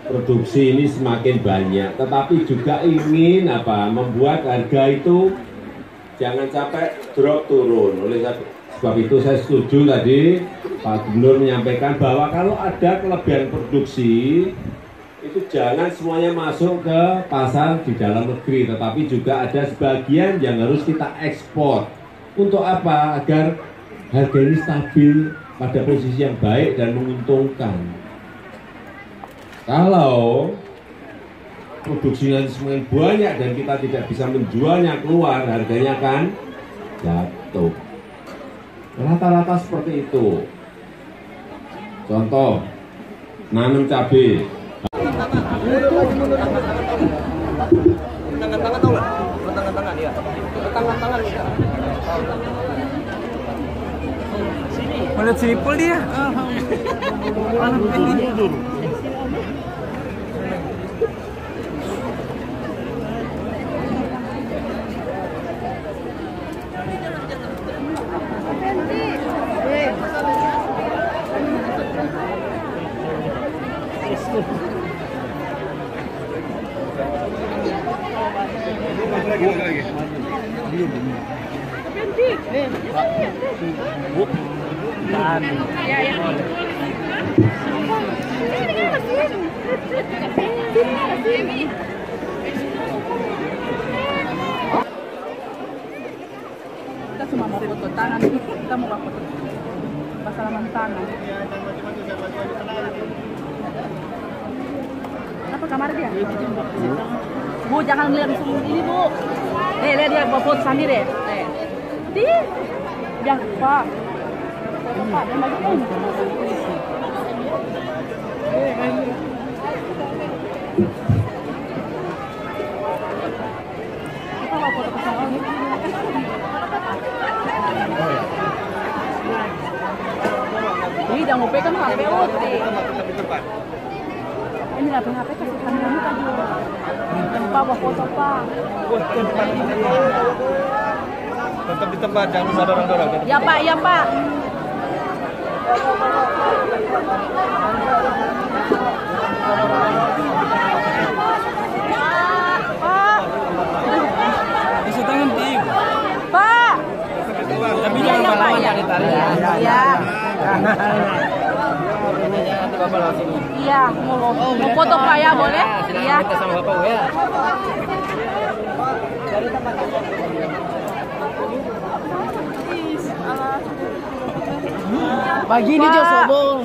produksi ini semakin banyak, tetapi juga ingin membuat harga itu jangan sampai drop turun. Oleh sebab itu saya setuju tadi Pak Gubernur menyampaikan bahwa kalau ada kelebihan produksi itu jangan semuanya masuk ke pasar di dalam negeri, tetapi juga ada sebagian yang harus kita ekspor. Untuk apa? Agar harga ini stabil pada posisi yang baik dan menguntungkan. Kalau produksinya semakin banyak dan kita tidak bisa menjualnya keluar, harganya akan jatuh. Rata-rata seperti itu. Contoh, nanam cabai. Tangan-tangan tahu nggak? Tangan-tangan ya. Tangan-tangan ya. Mana sipul dia? Mana ini? Kita cuma mau foto tangan, kita mau foto salaman tangan. Apa kamar dia? Bu, jangan lihat ini, Bu. Lihat dia bawa foto sambil deh. Di, ya Pak. Pak, dan bagi ini. Kita bawa foto bersama ini. Ini jangan lupa kan HP Uti. Ini nggak HP kasih kamera muka juga. Pak bawa foto Pak. Tetap di tempat, jangan lupa dorong-dorong. Ya Pak, ya Pak. Pak. Bisa tangan tim. Pak. Tapi Ya, ya Pak ya. Ya. Iya, mau foto Pak ya, boleh? Iya. Kita sama Bapak ya. Bagi ini Jo sobong.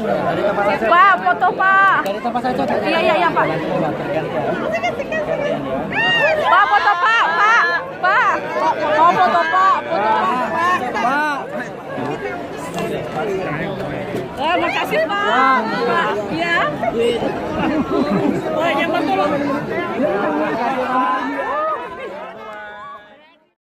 Pak, foto Pak. Dari tempat saja. Iya Pak. Pak, foto Pak, Pak. Pak. Mau foto Pak, foto Pak. Makasih Pak. Pak. Iya. Oh, jangan tolong.